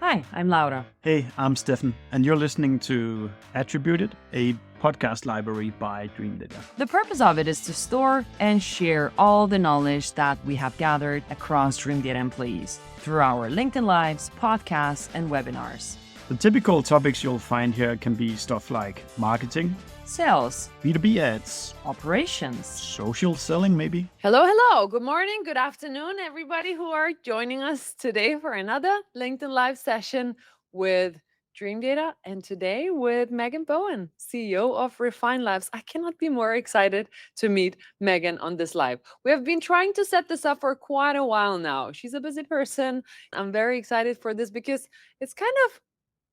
Hi, I'm Laura. Hey, I'm Stefan, and you're listening to Attributed, a podcast library by Dreamdata. The purpose of it is to store and share all the knowledge that we have gathered across Dreamdata employees through our LinkedIn Lives, podcasts, and webinars. The typical topics you'll find here can be stuff like marketing, Sales, B2B ads, operations, social selling maybe. Hello. Good morning, good afternoon, everybody who are joining us today for another LinkedIn Live session with Dreamdata, and today with Megan Bowen, CEO of Refine Labs. I cannot be more excited to meet Megan on this live. We have been trying to set this up for quite a while now. She's a busy person. I'm very excited for this because it's kind of,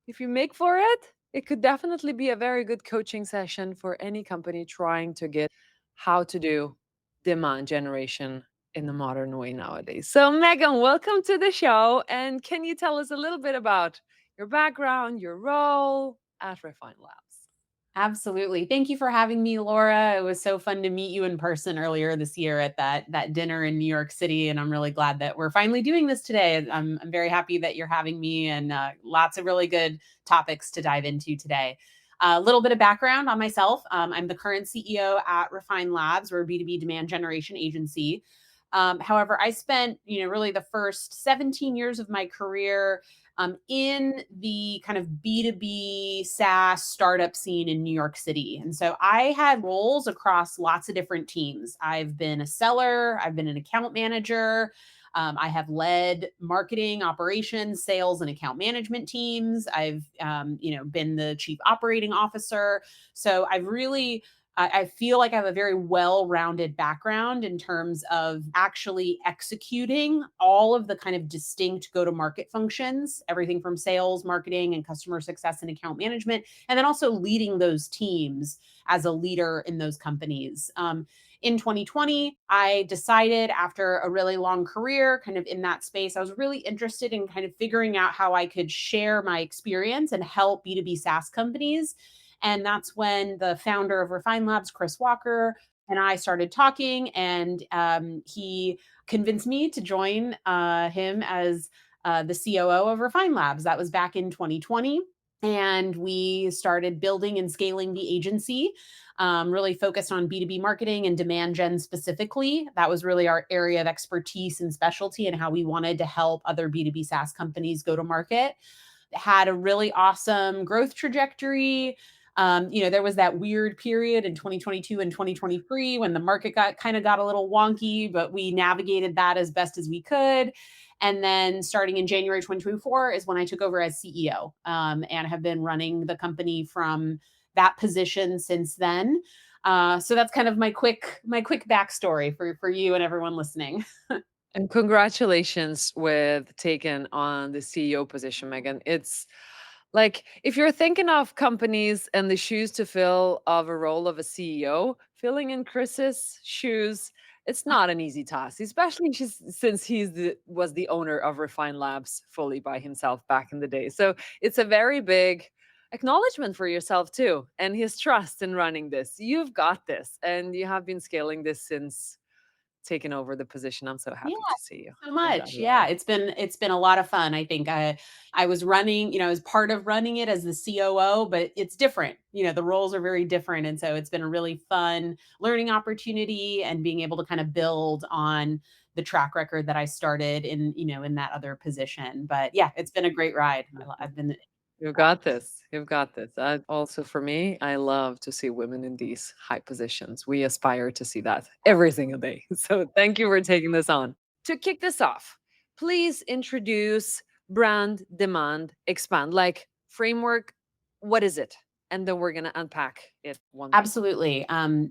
if you make for it, it could definitely be a very good coaching session for any company trying to get how to do demand generation in the modern way nowadays. So Megan, welcome to the show. And can you tell us a little bit about your background, your role at Refine Labs? Absolutely. Thank you for having me, Laura. It was so fun to meet you in person earlier this year at that dinner in New York City. And I'm really glad that we're finally doing this today. I'm very happy that you're having me, and lots of really good topics to dive into today. A little bit of background on myself. I'm the current CEO at Refine Labs. We're a B2B demand generation agency. However, I spent, really the first 17 years of my career in the kind of B2B SaaS startup scene in New York City. And so I had roles across lots of different teams. I've been a seller, I've been an account manager. I have led marketing, operations, sales, and account management teams. I've, been the chief operating officer. So I feel like I have a very well-rounded background in terms of actually executing all of the kind of distinct go-to-market functions, everything from sales, marketing, and customer success and account management, and then also leading those teams as a leader in those companies. In 2020, I decided, after a really long career kind of in that space, I was really interested in kind of figuring out how I could share my experience and help B2B SaaS companies. And that's when the founder of Refine Labs, Chris Walker, and I started talking, and he convinced me to join him as the COO of Refine Labs. That was back in 2020. And we started building and scaling the agency, really focused on B2B marketing and demand gen specifically. That was really our area of expertise and specialty, and how we wanted to help other B2B SaaS companies go to market. Had a really awesome growth trajectory. There was that weird period in 2022 and 2023 when the market got a little wonky, but we navigated that as best as we could. And then starting in January 2024 is when I took over as CEO, and have been running the company from that position since then. So that's kind of my quick backstory for you and everyone listening. And congratulations with taking on the CEO position, Megan. It's like, if you're thinking of companies and the shoes to fill of a role of a CEO, filling in Chris's shoes, it's not an easy task, especially since was the owner of Refine Labs fully by himself back in the day. So it's a very big acknowledgement for yourself too, and his trust in running this. You've got this, and you have been scaling this since taking over the position. I'm so happy to see you. So much. Yeah, it's been a lot of fun. I think I was running, I was part of running it as the COO, but it's different. The roles are very different. And so it's been a really fun learning opportunity, and being able to kind of build on the track record that I started in that other position. But yeah, it's been a great ride. You've got this. You've got this. Also, for me, I love to see women in these high positions. We aspire to see that every single day. So thank you for taking this on. To kick this off, please introduce brand demand expand, like framework. What is it? And then we're going to unpack it one by one. Absolutely.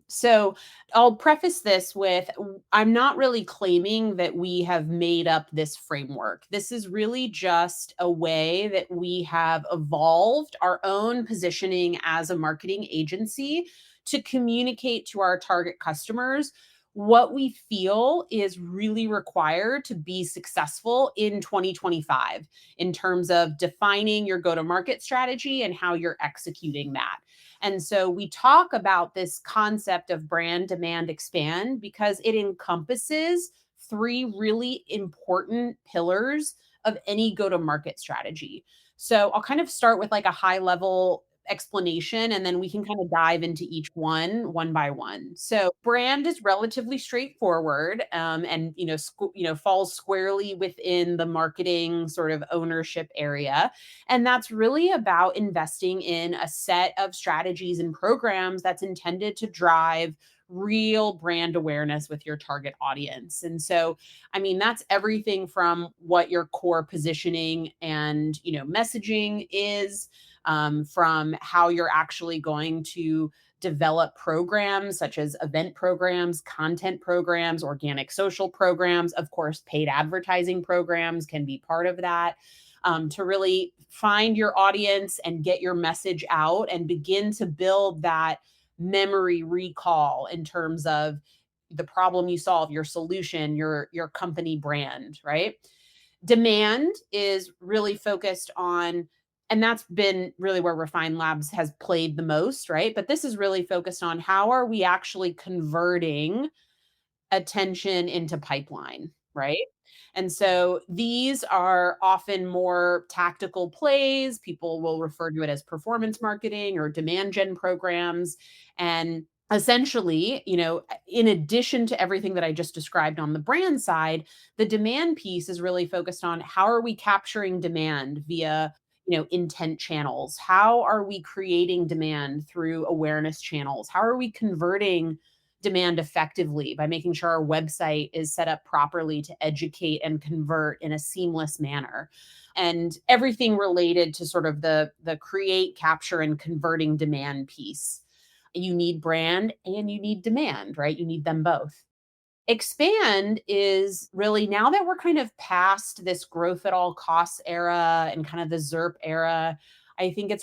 So I'll preface this with, I'm not really claiming that we have made up this framework. This is really just a way that we have evolved our own positioning as a marketing agency to communicate to our target customers what we feel is really required to be successful in 2025 in terms of defining your go-to-market strategy and how you're executing that. And so we talk about this concept of brand demand expand because it encompasses three really important pillars of any go-to-market strategy. So I'll kind of start with like a high level explanation, and then we can kind of dive into each one by one. So brand is relatively straightforward, and falls squarely within the marketing sort of ownership area, and that's really about investing in a set of strategies and programs that's intended to drive real brand awareness with your target audience. And so, I mean, that's everything from what your core positioning and, messaging is, from how you're actually going to develop programs such as event programs, content programs, organic social programs. Of course, paid advertising programs can be part of that. To really find your audience and get your message out and begin to build that memory recall in terms of the problem you solve, your solution, your company brand, right? Demand is really focused on, and that's been really where Refine Labs has played the most, right? But this is really focused on how are we actually converting attention into pipeline, right? And so these are often more tactical plays. People will refer to it as performance marketing or demand gen programs. And essentially, in addition to everything that I just described on the brand side, the demand piece is really focused on how are we capturing demand via intent channels? How are we creating demand through awareness channels? How are we converting demand effectively by making sure our website is set up properly to educate and convert in a seamless manner? And everything related to sort of the create, capture, and converting demand piece. You need brand and you need demand, right? You need them both. Expand is really, now that we're kind of past this growth at all costs era and kind of the ZERP era, I think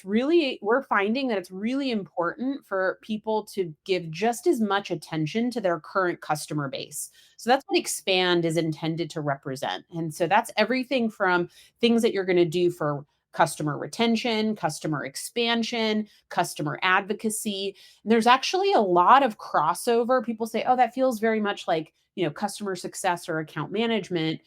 we're finding that it's really important for people to give just as much attention to their current customer base. So that's what expand is intended to represent. And so that's everything from things that you're going to do for customer retention, customer expansion, customer advocacy. And there's actually a lot of crossover. People say, oh, that feels very much like, customer success or account management.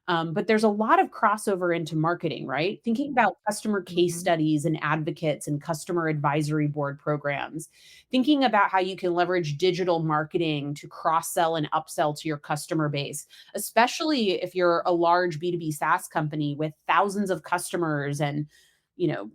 But there's a lot of crossover into marketing, right? Thinking about customer case studies and advocates and customer advisory board programs, thinking about how you can leverage digital marketing to cross-sell and upsell to your customer base, especially if you're a large B2B SaaS company with thousands of customers and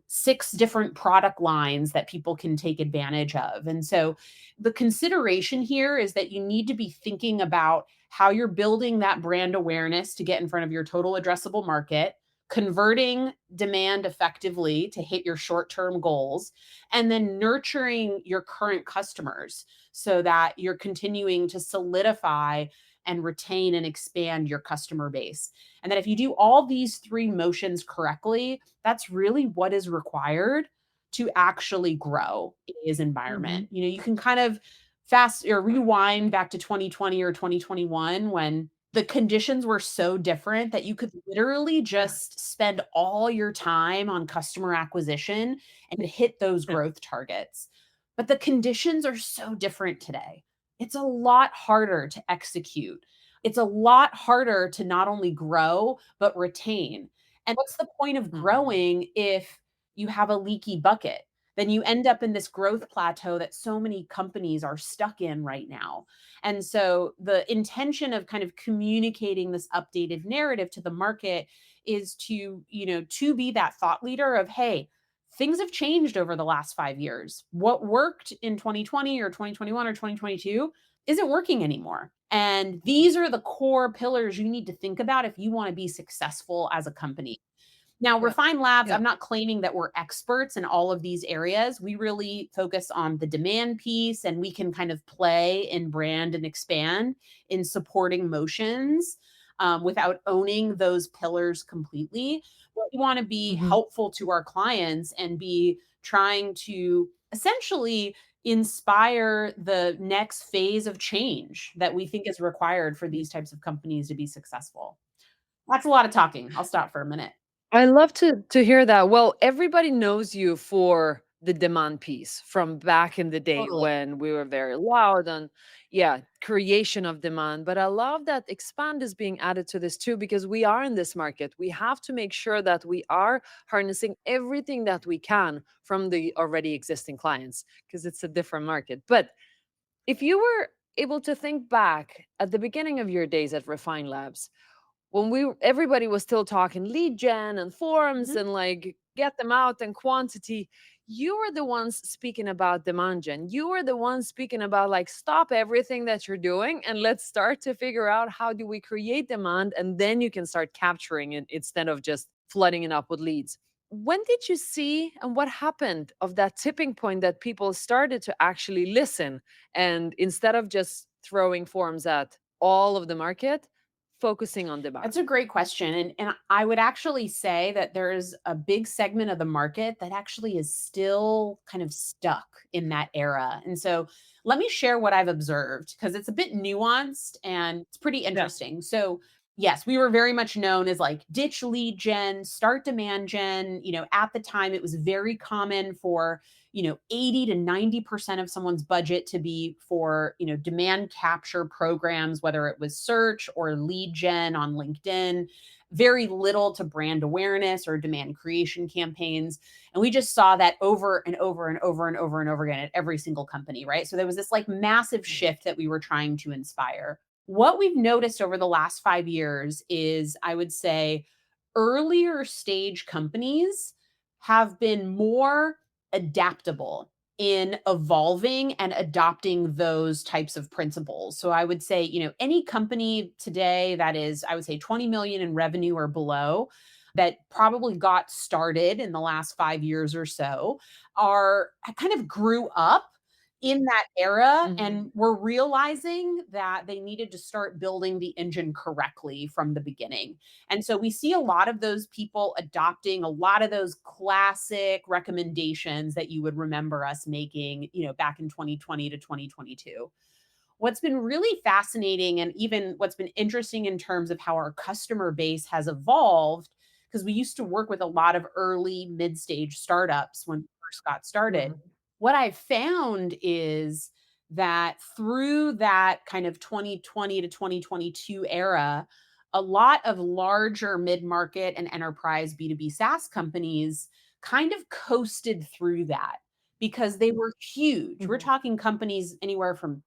6 different product lines that people can take advantage of. And so the consideration here is that you need to be thinking about how you're building that brand awareness to get in front of your total addressable market, converting demand effectively to hit your short-term goals, and then nurturing your current customers so that you're continuing to solidify and retain and expand your customer base. And that if you do all these 3 motions correctly, that's really what is required to actually grow in today's environment. You can kind of fast or rewind back to 2020 or 2021 when the conditions were so different that you could literally just spend all your time on customer acquisition and hit those growth targets. But the conditions are so different today. It's a lot harder to execute. It's a lot harder to not only grow, but retain. And what's the point of growing if you have a leaky bucket? Then you end up in this growth plateau that so many companies are stuck in right now. And so the intention of kind of communicating this updated narrative to the market is to be that thought leader of, hey, things have changed over the last 5 years. What worked in 2020 or 2021 or 2022 isn't working anymore. And these are the core pillars you need to think about if you want to be successful as a company. Now, Refine Labs, I'm not claiming that we're experts in all of these areas. We really focus on the demand piece, and we can kind of play in brand and expand in supporting motions without owning those pillars completely. But we want to be helpful to our clients and be trying to essentially inspire the next phase of change that we think is required for these types of companies to be successful. That's a lot of talking. I'll stop for a minute. I love to hear that. Well, everybody knows you for the demand piece from back in the day Totally. when we were very loud on, yeah, creation of demand. But I love that expand is being added to this too, because we are in this market. We have to make sure that we are harnessing everything that we can from the already existing clients, because it's a different market. But if you were able to think back at the beginning of your days at Refine Labs, when everybody was still talking lead gen and forms Mhm. and like get them out and quantity, you were the ones speaking about demand gen. You were the ones speaking about like stop everything that you're doing and let's start to figure out how do we create demand, and then you can start capturing it instead of just flooding it up with leads. When did you see and what happened of that tipping point that people started to actually listen, and instead of just throwing forms at all of the market, focusing on That's demand? a great question. And I would actually say that there's a big segment of the market that actually is still kind of stuck in that era. And so let me share what I've observed because it's a bit nuanced and it's pretty Yeah. interesting. So, yes, we were very much known as like ditch lead gen, start demand gen. At the time, it was very common for 80 to 90% of someone's budget to be for demand capture programs, whether it was search or lead gen on LinkedIn. Very little to brand awareness or demand creation campaigns. And we just saw that over and over and over and over and over again at every single company, right? So there was this like massive shift that we were trying to inspire. What we've noticed over the last 5 years is, I would say, earlier stage companies have been more adaptable in evolving and adopting those types of principles. So I would say, any company today that is, I would say 20 million in revenue or below, that probably got started in the last 5 years or so, are kind of grew up in that era Mhm. and were realizing that they needed to start building the engine correctly from the beginning. And so we see a lot of those people adopting a lot of those classic recommendations that you would remember us making, back in 2020 to 2022. What's been really fascinating and even what's been interesting in terms of how our customer base has evolved, because we used to work with a lot of early mid-stage startups when we first got started. Mhm. What I found is that through that kind of 2020 to 2022 era, a lot of larger mid-market and enterprise B2B SaaS companies kind of coasted through that because they were huge. We're Mhm. talking companies anywhere from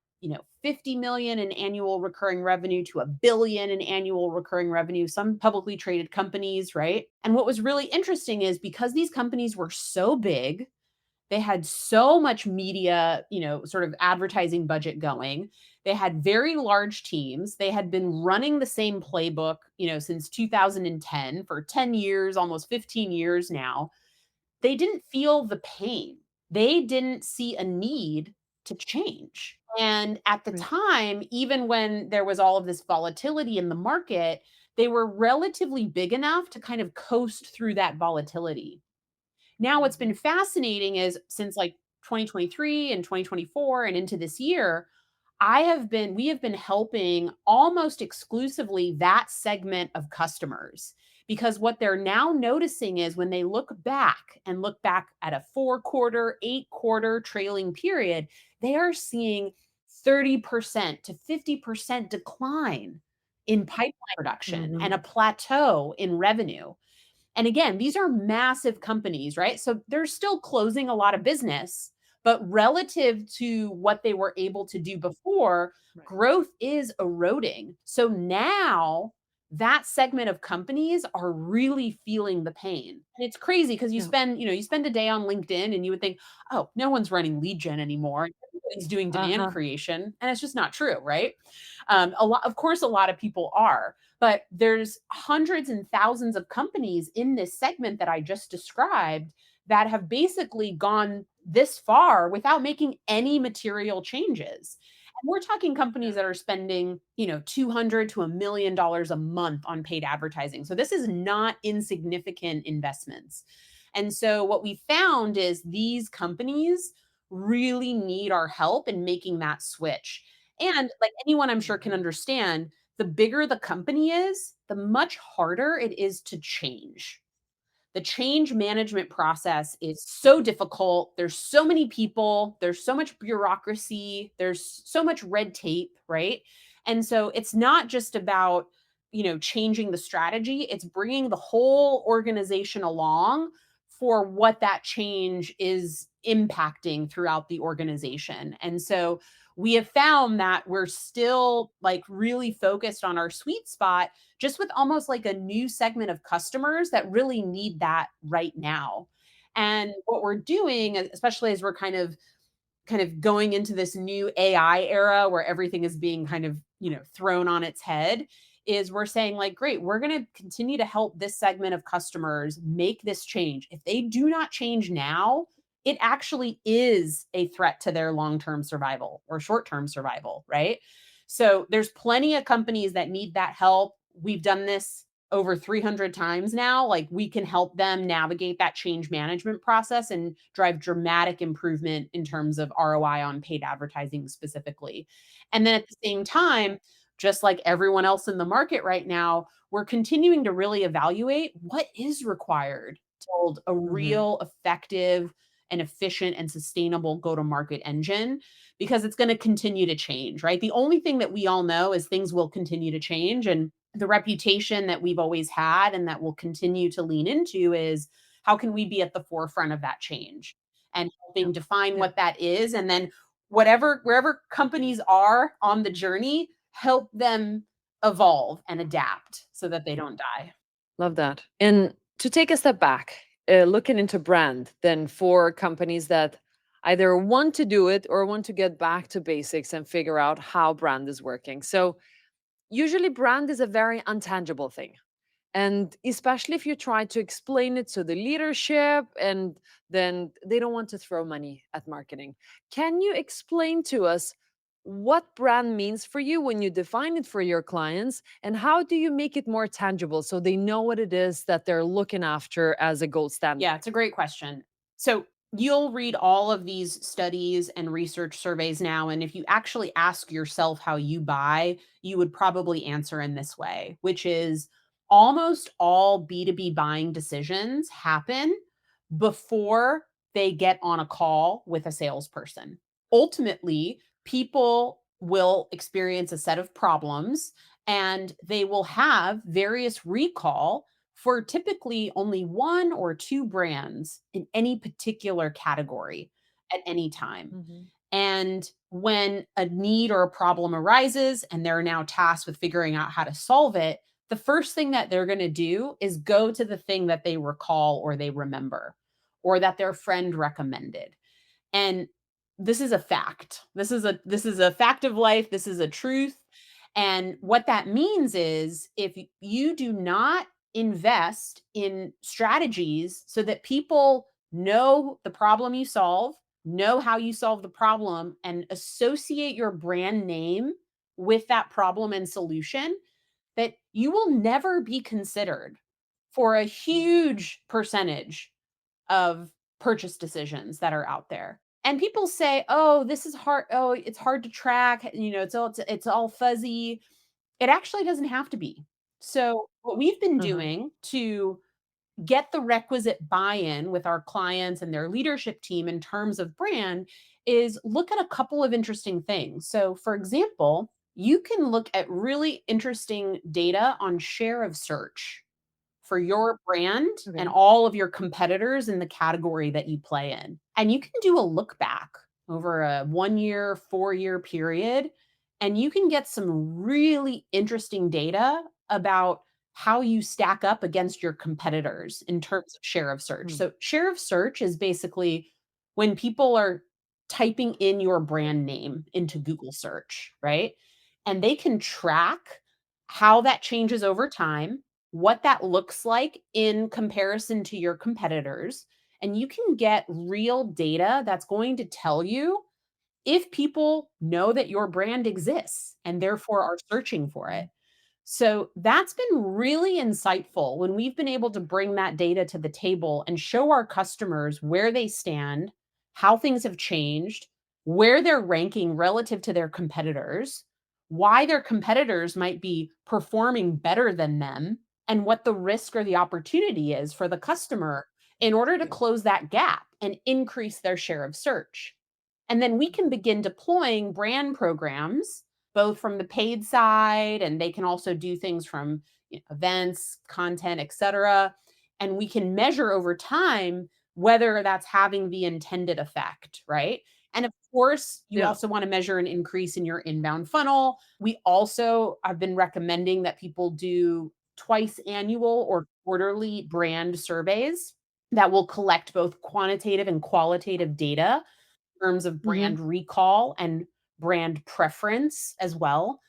50 million in annual recurring revenue to a billion in annual recurring revenue, some publicly traded companies, right? And what was really interesting is because these companies were so big, they had so much media, sort of advertising budget going. They had very large teams. They had been running the same playbook, since 2010 for 10 years, almost 15 years now. They didn't feel the pain. They didn't see a need to change. And at the Right. time, even when there was all of this volatility in the market, they were relatively big enough to kind of coast through that volatility. Now, what's Mhm. been fascinating is since like 2023 and 2024 and into this year, we have been helping almost exclusively that segment of customers because what they're now noticing is when they look back and look back at a 4 quarter, 8 quarter trailing period, they are seeing 30% to 50% decline in pipeline production and a Mhm. plateau in revenue. And again, these are massive companies, right? So they're still closing a lot of business, but relative to what they were able to do before, Right. growth is eroding. So now that segment of companies are really feeling the pain. And it's crazy because Yeah. you spend a day on LinkedIn and you would think, oh, no one's running lead gen anymore. Everybody's doing demand Uh-huh. creation. And it's just not true, right? Of course, a lot of people are, but there's hundreds and thousands of companies in this segment that I just described that have basically gone this far without making any material changes. And we're talking companies Yeah. that are spending, 200 to $1 million a month on paid advertising. So this is not insignificant investments. And so what we found is these companies really need our help in making that switch. And like anyone I'm sure can Mhm. understand, the bigger the company is, the much harder it is to change. the change management process is so difficult. There's so many people, there's so much bureaucracy, there's so much red tape, right? And so it's not just about, changing the strategy, it's bringing the whole organization along for what that change is impacting throughout the organization. And so we have found that we're still like really focused on our sweet spot, just with almost like a new segment of customers that really need that right now. And what we're doing, especially as we're kind of going into this new AI era where everything is being kind of, thrown on its head, is we're saying like, great, we're going to continue to help this segment of customers make this change. If they do not change now, it actually is a threat to their long-term survival or short-term survival, right? So there's plenty of companies that need that help. We've done this over 300 times now. Like, we can help them navigate that change management process and drive dramatic improvement in terms of ROI on paid advertising specifically. And then at the same time, just like everyone else in the market right now, we're continuing to really evaluate what is required to build a real effective and efficient and sustainable go-to-market engine, because it's going to continue to change, right? The only thing that we all know is things will continue to change. And the reputation that we've always had and that we'll continue to lean into is, how can we be at the forefront of that change and helping define what that is? And then wherever companies are on the journey, help them evolve and adapt so that they don't die. Love that. And to take a step back, looking into brand, then for companies that either want to do it or want to get back to basics and figure out how brand is working. So, usually, brand is a very intangible thing. And especially if you try to explain it to the leadership, and then they don't want to throw money at marketing. Can you explain to us what brand means for you when you define it for your clients, and how do you make it more tangible so they know what it is that they're looking after as a gold standard? Yeah, it's a great question. So you'll read all of these studies and research surveys now. And if you actually ask yourself how you buy, you would probably answer in this way, which is, almost all B2B buying decisions happen before they get on a call with a salesperson. Ultimately, people will experience a set of problems and they will have various recall for typically only one or two brands in any particular category at any time. Mhm. And when a need or a problem arises and they're now tasked with figuring out how to solve it, the first thing that they're going to do is go to the thing that they recall or they remember or that their friend recommended. And this is a fact. This is a fact of life. This is a truth. And what that means is, if you do not invest in strategies so that people know the problem you solve, know how you solve the problem, and associate your brand name with that problem and solution, that you will never be considered for a huge percentage of purchase decisions that are out there. And people say, "Oh, this is hard. Oh, it's hard to track. It's all fuzzy." It actually doesn't have to be. So, what we've been Uh-huh. doing to get the requisite buy-in with our clients and their leadership team in terms of brand is look at a couple of interesting things. So, for example, you can look at really interesting data on share of search for your brand and Okay. all of your competitors in the category that you play in. And you can do a look back over a 1 year, 4 year period, and you can get some really interesting data about how you stack up against your competitors in terms of share of search. Mm. So, share of search is basically when people are typing in your brand name into Google search, right? And they can track how that changes over time, what that looks like in comparison to your competitors. And you can get real data that's going to tell you if people know that your brand exists and therefore are searching for it. So that's been really insightful when we've been able to bring that data to the table and show our customers where they stand, how things have changed, where they're ranking relative to their competitors, why their competitors might be performing better than them, and what the risk or the opportunity is for the customer in order to close that gap and increase their share of search. And then we can begin deploying brand programs, both from the paid side, and they can also do things from events, content, etc. And we can measure over time whether that's having the intended effect, right? And of course, you Yeah. also want to measure an increase in your inbound funnel. We also have been recommending that people do twice annual or quarterly brand surveys that will collect both quantitative and qualitative data in terms of Hmm. brand recall and brand preference as well.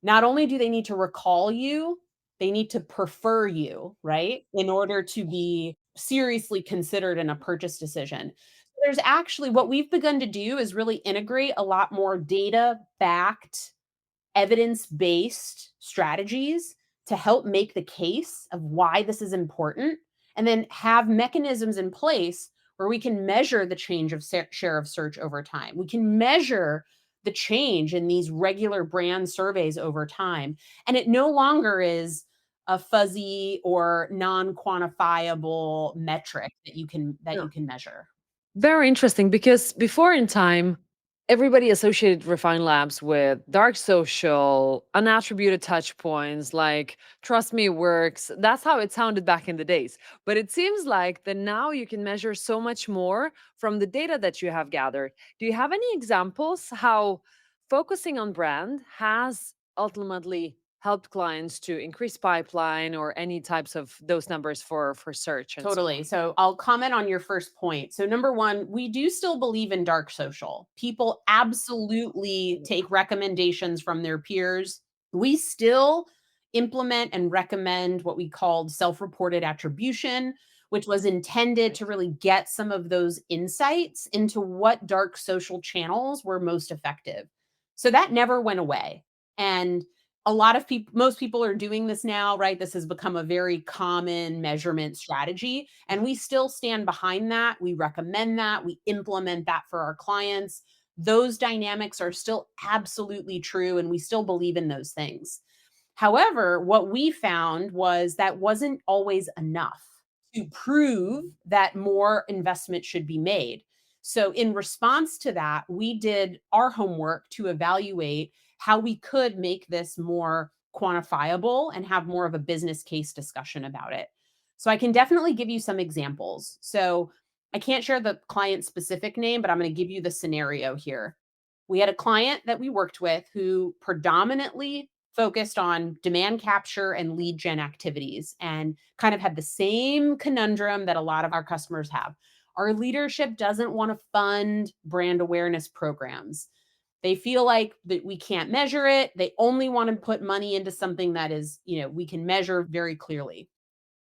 Not only do they need to recall you, they need to prefer you, right? In order to be seriously considered in a purchase decision. There's actually what we've begun to do is really integrate a lot more data backed, evidence based strategies to help make the case of why this is important, and then have mechanisms in place where we can measure the change of share of search over time. We can measure the change in these regular brand surveys over time. And it no longer is a fuzzy or non-quantifiable metric that Yeah. you can measure. Very interesting because before in time, everybody associated Refine Labs with dark social, unattributed touch points, like trust me it works. That's how it sounded back in the days. But it seems like that now you can measure so much more from the data that you have gathered. Do you have any examples how focusing on brand has ultimately helped clients to increase pipeline or any types of those numbers for search and so Totally. on? So I'll comment on your first point. So, number one, we do still believe in dark social. People absolutely take recommendations from their peers. We still implement and recommend what we called self reported attribution, which was intended to really get some of those insights into what dark social channels were most effective. So that never went away. And a lot of people, most people are doing this now, right? This has become a very common measurement strategy, and we still stand behind that. We recommend that. We implement that for our clients. Those dynamics are still absolutely true, and we still believe in those things. However, what we found was that wasn't always enough to prove that more investment should be made. So, in response to that, we did our homework to evaluate how we could make this more quantifiable and have more of a business case discussion about it. So, I can definitely give you some examples. So, I can't share the client specific name, but I'm going to give you the scenario here. We had a client that we worked with who predominantly focused on demand capture and lead gen activities and kind of had the same conundrum that a lot of our customers have. Our leadership doesn't want to fund brand awareness programs. They feel like that we can't measure it. They only want to put money into something that is, we can measure very clearly.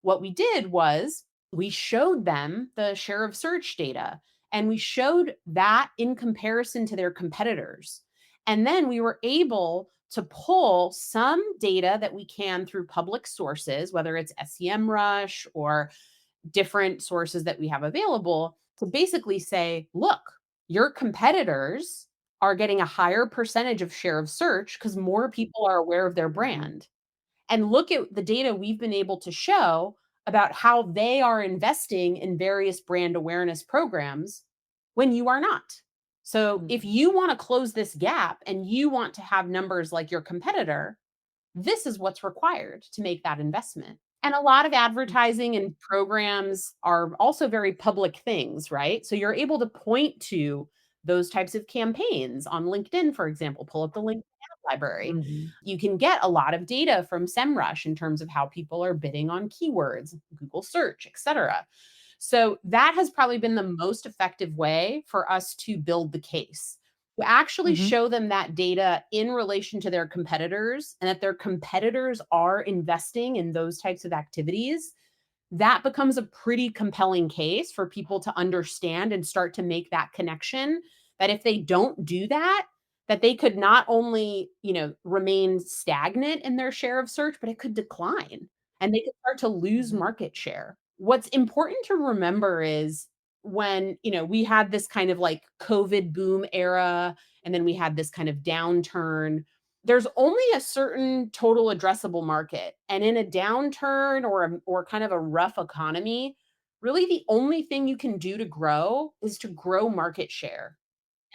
What we did was we showed them the share of search data, and we showed that in comparison to their competitors. And then we were able to pull some data that we can through public sources, whether it's SEMrush or different sources that we have available, to basically say, look, your competitors are getting a higher percentage of share of search because more people are aware of their brand, and look at the data we've been able to show about how they are investing in various brand awareness programs when you are not. So, if you want to close this gap and you want to have numbers like your competitor, this is what's required to make that investment. And a lot of advertising and programs are also very public things, right? So you're able to point to those types of campaigns on LinkedIn, for example, pull up the LinkedIn ad library. Mhm. You can get a lot of data from SEMrush in terms of how people are bidding on keywords, Google search, etc. So that has probably been the most effective way for us to build the case. To actually Mhm. show them that data in relation to their competitors and that their competitors are investing in those types of activities, that becomes a pretty compelling case for people to understand and start to make that connection, that if they don't do that, that they could not only, remain stagnant in their share of search, but it could decline and they could start to lose Mhm. market share. What's important to remember is when, we had this kind of like COVID boom era and then we had this kind of downturn, there's only a certain total addressable market. And in a downturn or kind of a rough economy, really the only thing you can do to grow is to grow market share.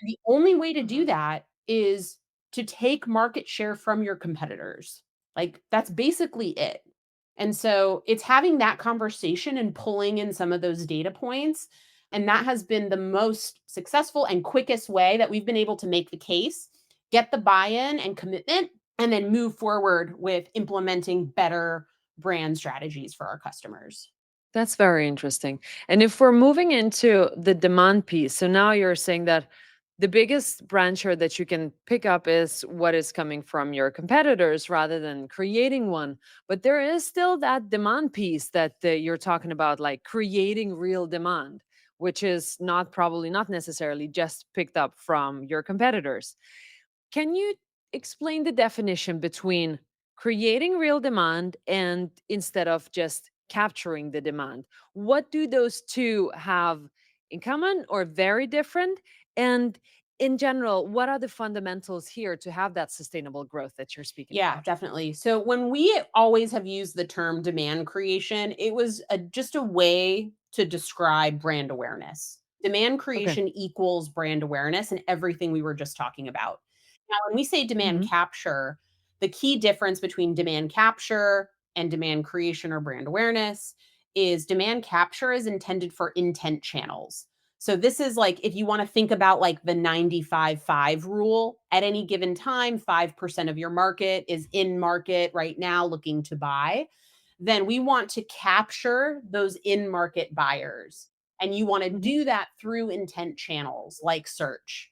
And the only way to do Mhm. that is to take market share from your competitors. Like that's basically it. And so it's having that conversation and pulling in some of those data points. And that has been the most successful and quickest way that we've been able to make the case, get the buy in and commitment, and then move forward with implementing better brand strategies for our customers. That's very interesting. And if we're moving into the demand piece, so now you're saying that the biggest brand share that you can pick up is what is coming from your competitors rather than creating one. But there is still that demand piece that you're talking about, like creating real demand, which is not probably not necessarily just picked up from your competitors. Can you explain the definition between creating real demand and instead of just capturing the demand? What do those two have in common or very different? And in general, what are the fundamentals here to have that sustainable growth that you're speaking Yeah, about? definitely. So when we always have used the term demand creation, it was just a way to describe brand awareness. Demand Okay. creation equals brand awareness and everything we were just talking about. Now, when we say demand Hmm. capture, the key difference between demand capture and demand creation or brand awareness is demand capture is intended for intent channels. So this is like if you want to think about like the 95-5 rule, at any given time, 5% of your market is in market right now looking to buy. Then we want to capture those in market buyers. And you want to Hmm. do that through intent channels like search.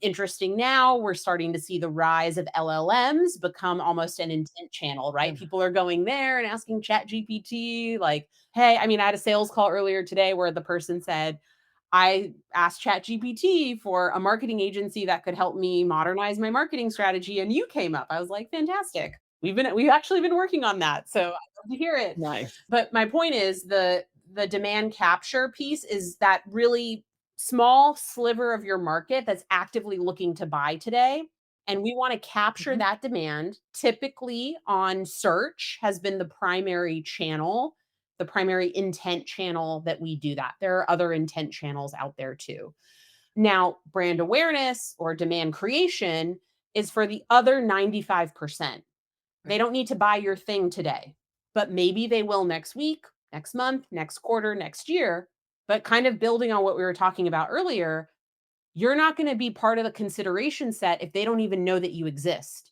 Interesting now, we're starting to see the rise of LLMs become almost an intent channel, right? People are going there and asking Chat GPT, like, hey, I mean, I had a sales call earlier today where the person said, I asked ChatGPT for a marketing agency that could help me modernize my marketing strategy, and you came up. I was like, fantastic. We've actually been working on that. So I love to hear it. Nice. But my point is the demand capture piece is that really small sliver of your market that's actively looking to buy today. And we want to capture Hmm. that demand. Typically on search has been the primary channel, the primary intent channel that we do that. There are other intent channels out there too. Now, brand awareness or demand creation is for the other 95%. They don't need to buy your thing today, but maybe they will next week, next month, next quarter, next year. But kind of building on what we were talking about earlier, you're not going to be part of the consideration set if they don't even know that you exist.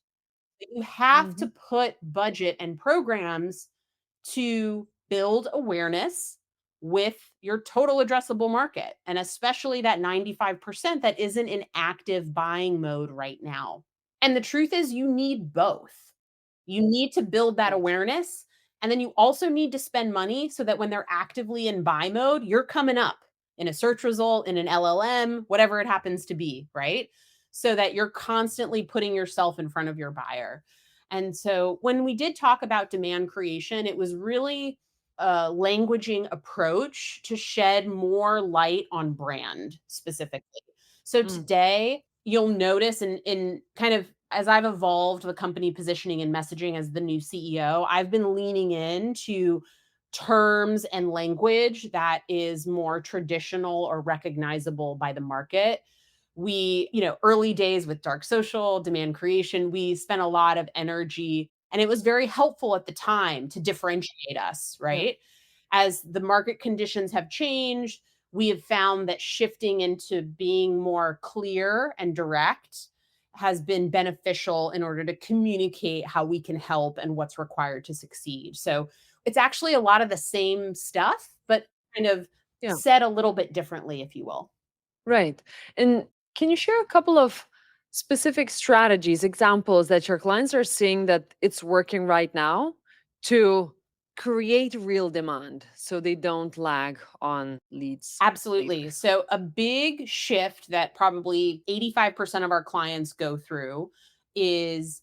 You have Hmm. to put budget and programs to build awareness with your total addressable market, and especially that 95% that isn't in active buying mode right now. And the truth is, you need both. You need to build that Right. awareness. And then you also need to spend money so that when they're actively in buy mode, you're coming up in a search result, in an LLM, whatever it happens to be, right? So that you're constantly putting yourself in front of your buyer. And so when we did talk about demand creation, it was really a languaging approach to shed more light on brand specifically. So Mm. today, you'll notice in kind of as I've evolved the company positioning and messaging as the new CEO, I've been leaning into terms and language that is more traditional or recognizable by the market. We, early days with dark social, demand creation, we spent a lot of energy and it was very helpful at the time to differentiate us, Yeah. right? As the market conditions have changed, we have found that shifting into being more clear and direct has been beneficial in order to communicate how we can help and what's required to succeed. So it's actually a lot of the same stuff, but kind of Yeah. said a little bit differently, if you will. Right. And can you share a couple of specific strategies, examples that your clients are seeing that it's working right now to create real demand so they don't lag on leads Absolutely. later? So, a big shift that probably 85% of our clients go through is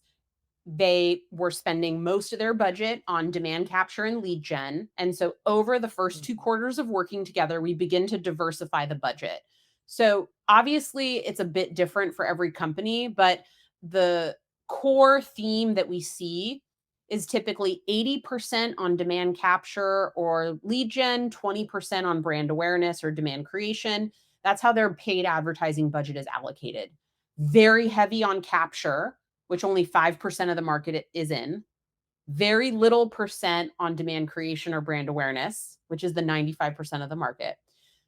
they were spending most of their budget on demand capture and lead gen. And so over the first two Mhm. quarters of working together, we begin to diversify the budget. So obviously it's a bit different for every company, but the core theme that we see is typically 80% on demand capture or lead gen, 20% on brand awareness or demand creation. That's how their paid advertising budget is allocated. Very heavy on capture, which only 5% of the market is in. Very little percent on demand creation or brand awareness, which is the 95% of the market.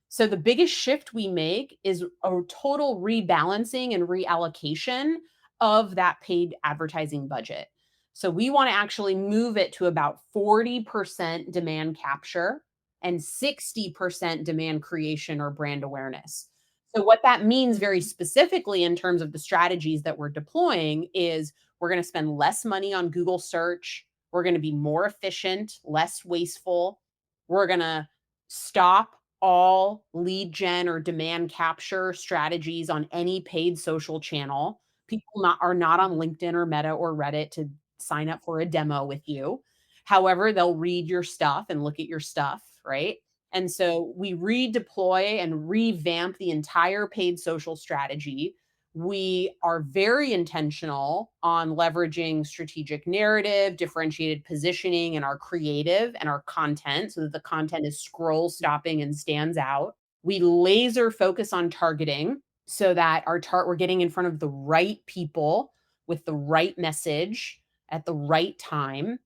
So the biggest shift we make is a total rebalancing and reallocation of that paid advertising budget. So we want to actually move it to about 40% demand capture and 60% demand creation or brand awareness. So what that means very specifically in terms of the strategies that we're deploying is we're going to spend less money on Google search. We're going to be more efficient, less wasteful. We're going to stop all lead gen or demand capture strategies on any paid social channel. People are not on LinkedIn or Meta or Reddit to sign up for a demo with you. However, they'll read your stuff and look at your stuff, right? And so we redeploy and revamp the entire paid social strategy. We are very intentional on leveraging strategic narrative, differentiated positioning, and our creative and our content so that the content is scroll stopping and stands out. We laser focus on targeting so that we're getting in front of the right people with the right message at the right time.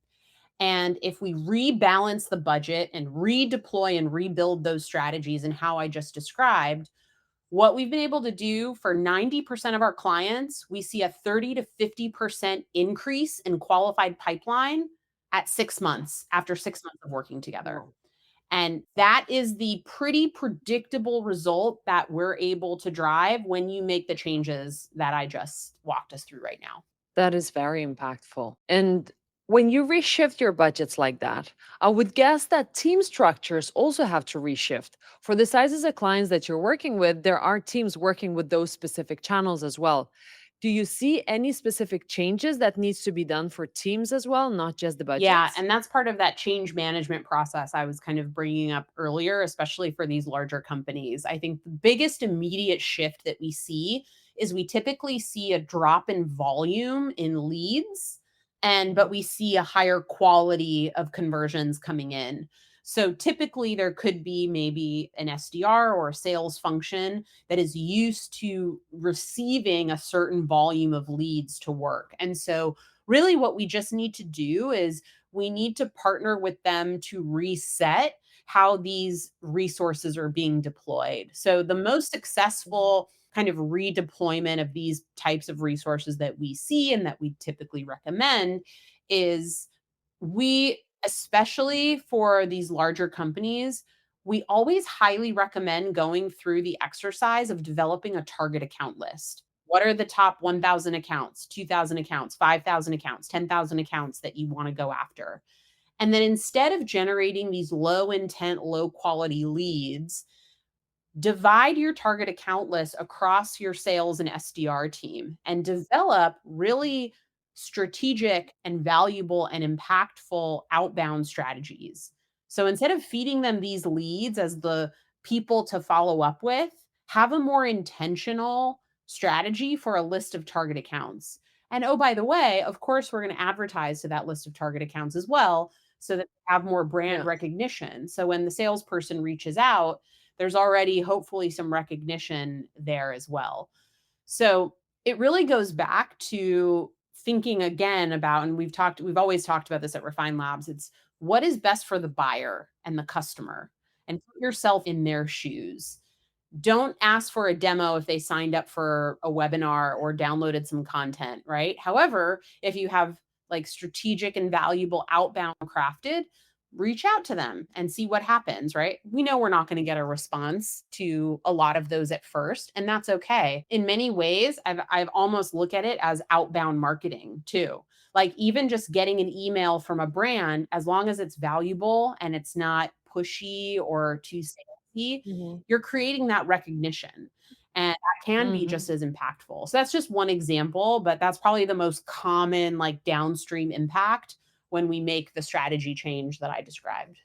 And if we rebalance the budget and redeploy and rebuild those strategies and how I just described, what we've been able to do for 90% of our clients, we see a 30 to 50% increase in qualified pipeline at 6 months after 6 months of working together. And that is the pretty predictable result that we're able to drive when you make the changes that I just walked us through right now. That is very impactful. And when you reshift your budgets like that, I would guess that team structures also have to reshift. For the sizes of clients that you're working with, there are teams working with those specific channels as well. Do you see any specific changes that needs to be done for teams as well, not just the Yeah, budgets? and that's part of that change management process I was kind of bringing up earlier, especially for these larger companies. I think the biggest immediate shift that we see is we typically see a drop in volume in leads, but we see a higher quality of conversions coming in. So typically there could be maybe an SDR or a sales function that is used to receiving a certain volume of leads to work. And so really what we just need to do is we need to partner with them to reset how these resources are being deployed. So the most successful kind of redeployment of these types of resources that we see and that we typically recommend is especially for these larger companies, we always highly recommend going through the exercise of developing a target account list. What are the top 1,000 accounts, 2,000 accounts, 5,000 accounts, 10,000 accounts that you want to go after? And then instead of generating these low intent, low quality leads, divide your target account list across your sales and SDR team and develop really strategic and valuable and impactful outbound strategies. So instead of feeding them these leads as the people to follow up with, have a more intentional strategy for a list of target accounts. And oh, by the way, of course, we're going to advertise to that list of target accounts as well so that they have more brand recognition. So when the salesperson reaches out, there's already hopefully some recognition there as well. So it really goes back to thinking again about, and we've always talked about this at Refine Labs, it's what is best for the buyer and the customer, and put yourself in their shoes. Don't ask for a demo if they signed up for a webinar or downloaded some content, right? However, if you have like strategic and valuable outbound crafted, reach out to them and see what happens, right? We know we're not going to get a response to a lot of those at first, and that's okay. In many ways, I've almost look at it as outbound marketing too. Like even just getting an email from a brand, as long as it's valuable and it's not pushy or too salesy, you're creating that recognition. And that can be just as impactful. So that's just one example, but that's probably the most common like downstream impact when we make the strategy change that I described.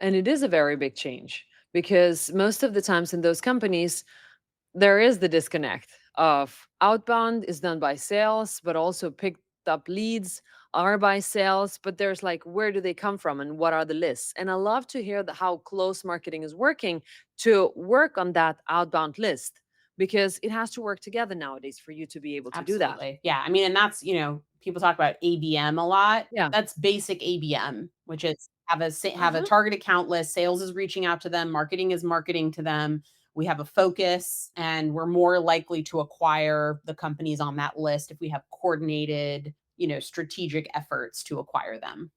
And it is a very big change because most of the times in those companies, there is the disconnect of outbound is done by sales, but also top leads are by sales, but there's like, where do they come from and what are the lists? And I love to hear how close marketing is working to work on that outbound list, because it has to work together nowadays for you to be able to do that. Absolutely. Yeah. I mean, and that's, people talk about ABM a lot. Yeah. That's basic ABM, which is have a Mhm. target account list. Sales is reaching out to them. Marketing is marketing to them. We have a focus, and we're more likely to acquire the companies on that list if we have coordinated, strategic efforts to acquire them.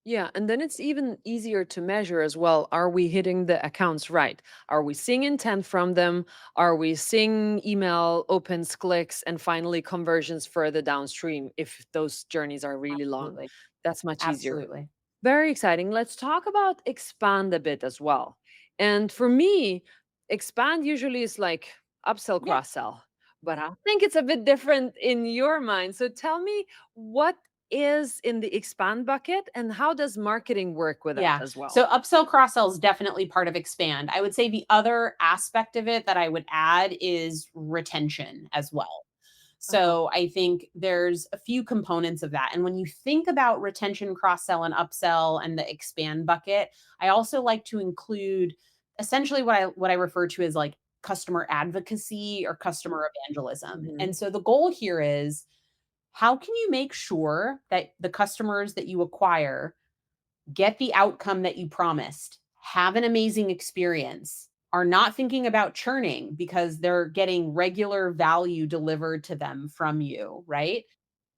Yeah, and then it's even easier to measure as well. Are we hitting the accounts right? Are we seeing intent from them? Are we seeing email opens, clicks, and finally conversions further downstream if those journeys are really long? Absolutely. That's much easier. Absolutely. Very exciting. Let's talk about expand a bit as well. And for me, expand usually is like upsell, Yeah. cross sell, but I think it's a bit different in your mind. So tell me, what is in the expand bucket and how does marketing work with that Yeah. as well? So upsell, cross sell is definitely part of expand. I would say the other aspect of it that I would add is retention as well. Uh-huh. So I think there's a few components of that. And when you think about retention, cross sell, and upsell and the expand bucket, I also like to include essentially what I refer to as like customer advocacy or customer evangelism. Mhm. And so the goal here is, how can you make sure that the customers that you acquire get the outcome that you promised, have an amazing experience, are not thinking about churning because they're getting regular value delivered to them from you, right?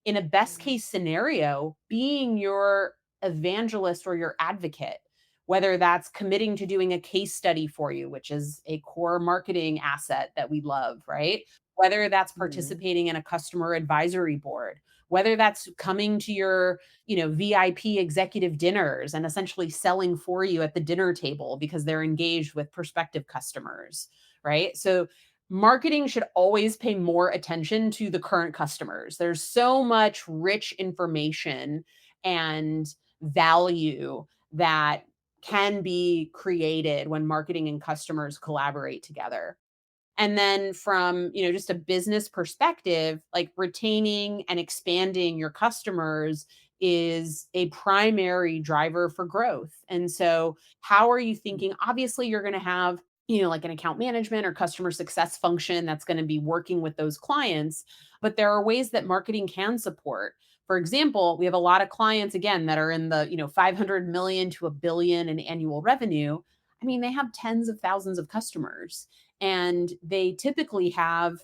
In a best Mhm. case scenario, being your evangelist or your advocate, whether that's committing to doing a case study for you, which is a core marketing asset that we love, right? Whether that's Mhm. participating in a customer advisory board, whether that's coming to your, VIP executive dinners and essentially selling for you at the dinner table because they're engaged with prospective customers, right? So marketing should always pay more attention to the current customers. There's so much rich information and value that can be created when marketing and customers collaborate together. And then from, just a business perspective, like retaining and expanding your customers is a primary driver for growth. And so, how are you thinking? Obviously, you're going to have, like an account management or customer success function that's going to be working with those clients, but there are ways that marketing can support. For example, we have a lot of clients again that are in the, 500 million to a billion in annual revenue. I mean, they have tens of thousands of customers, and they typically have,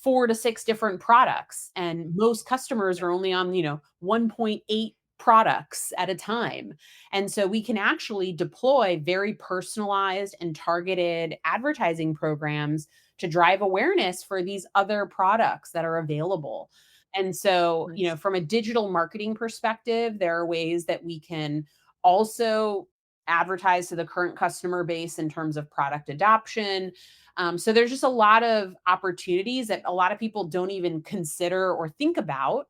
4 to 6 different products, and most customers are only on, 1.8 products at a time. And so we can actually deploy very personalized and targeted advertising programs to drive awareness for these other products that are available. And so, Nice. from a digital marketing perspective, there are ways that we can also advertise to the current customer base in terms of product adoption. So there's just a lot of opportunities that a lot of people don't even consider or think about.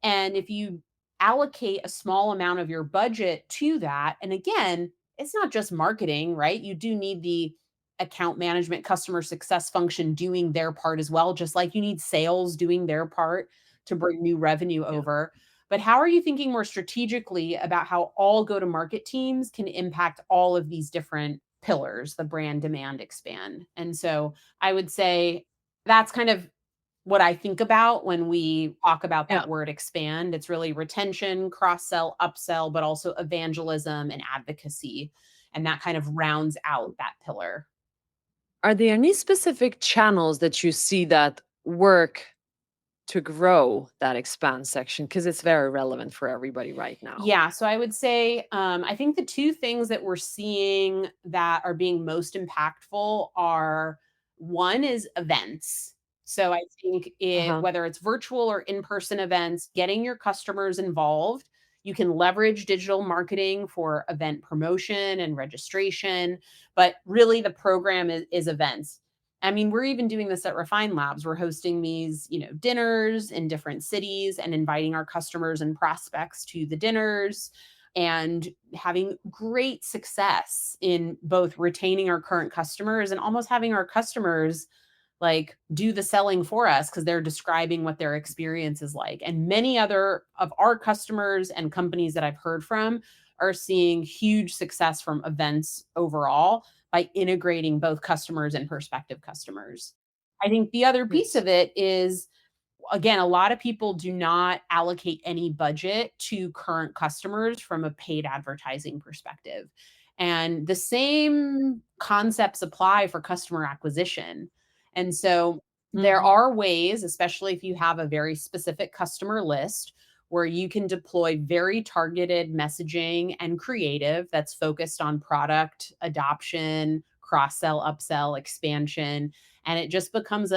And if you allocate a small amount of your budget to that, and again, it's not just marketing, right? You do need the account management, customer success function doing their part as well, just like you need sales doing their part to bring new revenue Yeah. over. But how are you thinking more strategically about how all go to market teams can impact all of these different pillars, the brand, demand, expand? And so I would say that's kind of what I think about when we talk about Yeah. that word expand. It's really retention, cross sell, upsell, but also evangelism and advocacy. And that kind of rounds out that pillar. Are there any specific channels that you see that work to grow that expand section? Because it's very relevant for everybody right now. Yeah, so I would say, I think the two things that we're seeing that are being most impactful are, one is events. So I think Uh-huh. whether it's virtual or in-person events, getting your customers involved. You can leverage digital marketing for event promotion and registration, but really the program is events. I mean, we're even doing this at Refine Labs. We're hosting these, dinners in different cities and inviting our customers and prospects to the dinners and having great success in both retaining our current customers and almost having our customers like do the selling for us because they're describing what their experience is like. And many other of our customers and companies that I've heard from are seeing huge success from events overall by integrating both customers and prospective customers. I think the other piece Yes. of it is, again, a lot of people do not allocate any budget to current customers from a paid advertising perspective. And the same concepts apply for customer acquisition. And so there Mhm. are ways, especially if you have a very specific customer list, where you can deploy very targeted messaging and creative that's focused on product adoption, cross sell, upsell, expansion. And it just becomes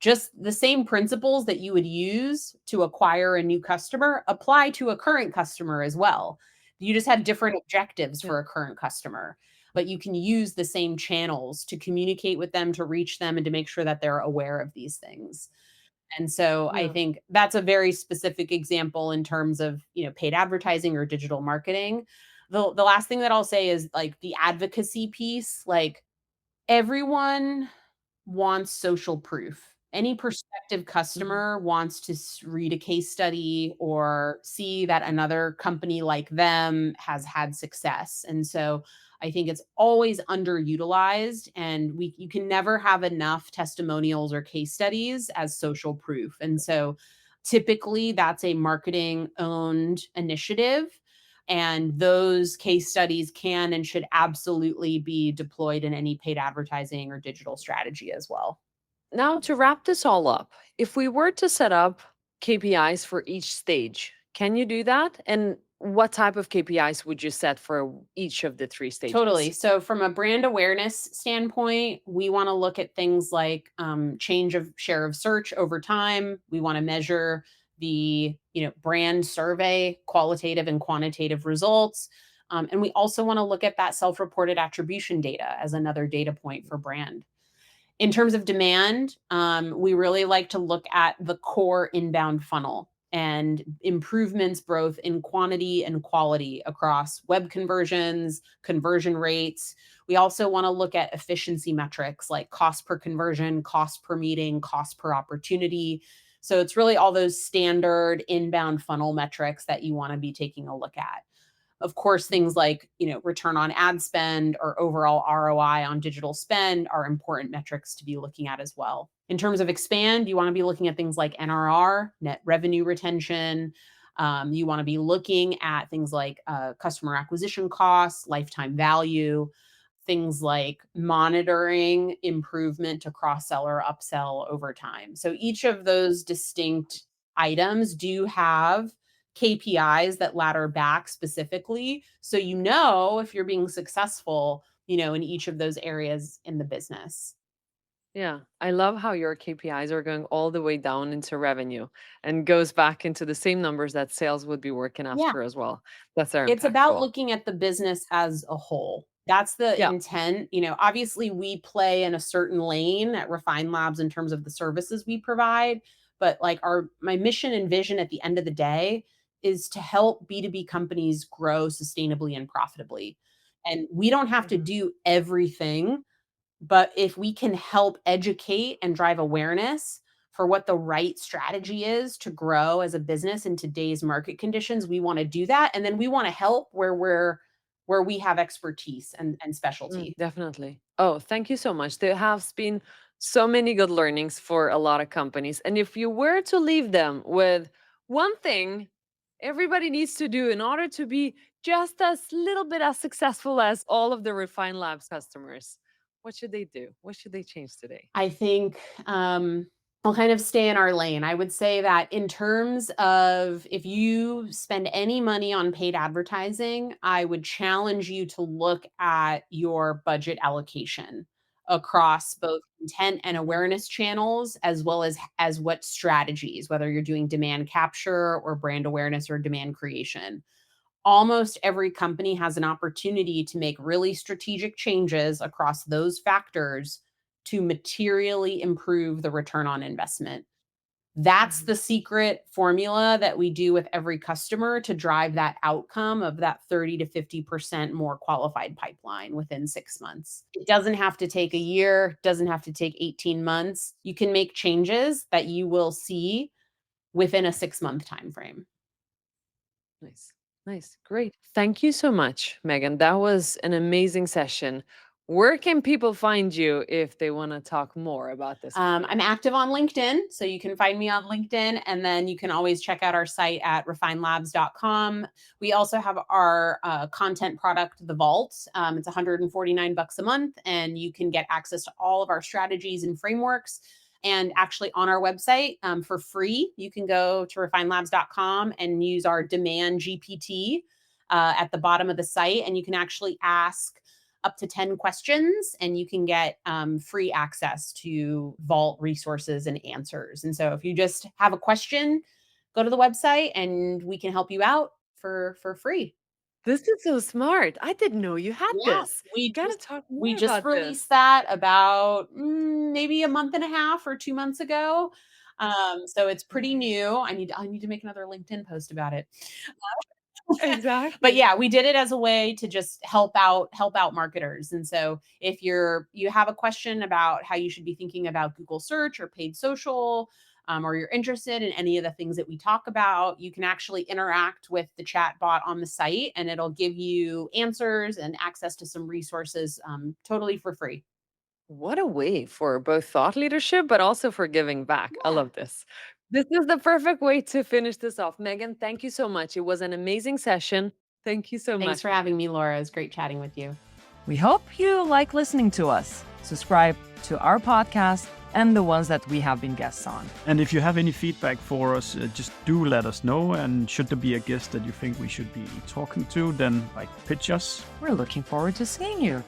just the same principles that you would use to acquire a new customer apply to a current customer as well. You just have different objectives Yeah. for a current customer, but you can use the same channels to communicate with them, to reach them, and to make sure that they're aware of these things. And so I Yeah. think that's a very specific example in terms of, paid advertising or digital marketing. The last thing that I'll say is like the advocacy piece, like everyone wants social proof. Any prospective Mhm. customer wants to read a case study or see that another company like them has had success. And so I think it's always underutilized, and you can never have enough testimonials or case studies as social proof. And so typically that's a marketing owned initiative, and those case studies can and should absolutely be deployed in any paid advertising or digital strategy as well. Now, to wrap this all up, if we were to set up KPIs for each stage, can you do that? And what type of KPIs would you set for each of the three Totally. stages? So, from a brand awareness standpoint, we want to look at things like change of share of search over time. We want to measure the brand survey qualitative and quantitative results, and we also want to look at that self-reported attribution data as another data point for brand. In terms of demand, we really like to look at the core inbound funnel and improvements both in quantity and quality across web conversions, conversion rates. We also want to look at efficiency metrics like cost per conversion, cost per meeting, cost per opportunity. So it's really all those standard inbound funnel metrics that you want to be taking a look at. Of course, things like, return on ad spend or overall ROI on digital spend are important metrics to be looking at as well. In terms of expand, you want to be looking at things like NRR, net revenue retention. You want to be looking at things like customer acquisition costs, lifetime value, things like monitoring improvement to cross sell or upsell over time. So each of those distinct items do have KPIs that ladder back specifically. So if you're being successful, in each of those areas in the business. Yeah, I love how your KPIs are going all the way down into revenue and goes back into the same numbers that sales would be working Yeah. after as well. That's very It's about impactful. looking at the business as a whole. That's the Yeah. intent. Obviously we play in a certain lane at Refine Labs in terms of the services we provide, but like my mission and vision at the end of the day is to help B2B companies grow sustainably and profitably. And we don't have to Mhm. do everything, but if we can help educate and drive awareness for what the right strategy is to grow as a business in today's market conditions, we want to do that. And then we want to help where we have expertise and specialty. Definitely. Oh, thank you so much. There has been so many good learnings for a lot of companies. And if you were to leave them with one thing everybody needs to do in order to be just as little bit as successful as all of the Refine Labs customers, what should they do? What should they change today? I think I'll kind of stay in our lane. I would say that in terms of if you spend any money on paid advertising, I would challenge you to look at your budget allocation across both intent and Mhm. awareness channels, as well as what strategies, whether you're doing demand capture or brand awareness or demand creation. Almost every company has an opportunity to make really strategic changes across those factors to materially improve the return on investment. That's the secret formula that we do with every customer to drive that outcome of that 30 to 50% more qualified pipeline within 6 months. It doesn't have to take a year, doesn't have to take 18 months. You can make changes that you will see within a 6-month time frame. Nice. Nice. Great. Thank you so much, Megan. That was an amazing session. Where can people find you if they want to talk more about this? I'm active on LinkedIn, so you can find me on LinkedIn, and then you can always check out our site at refinelabs.com. We also have our content product, The Vault. It's $149 a month, and you can get access to all of our strategies and frameworks. And actually on our website for free, you can go to refinelabs.com and use our demand GPT at the bottom of the site, and you can actually ask up to 10 questions, and you can get free access to Vault resources and answers. And so if you just have a question, go to the website and we can help you out for free. This is so smart. I didn't know you had Yeah, this. we You gotta just talk more we just about this. released that about maybe a month and a half or 2 months ago. So it's pretty new. I need to make another LinkedIn post about it. Exactly. But yeah, we did it as a way to just help out marketers. And so if you have a question about how you should be thinking about Google search or paid social, or you're interested in any of the things that we talk about, you can actually interact with the chat bot on the site, and it'll give you answers and access to some resources totally for free. What a way for both thought leadership, but also for giving back. I Yeah. love this. This is the perfect way to finish this off. Megan, thank you so much. It was an amazing session. Thank you so much. Thanks for having me, Laura. It was great chatting with you. We hope you like listening to us. Subscribe to our podcast and the ones that we have been guests on. And if you have any feedback for us, just do let us know. And should there be a guest that you think we should be talking to, then pitch us. We're looking forward to seeing you.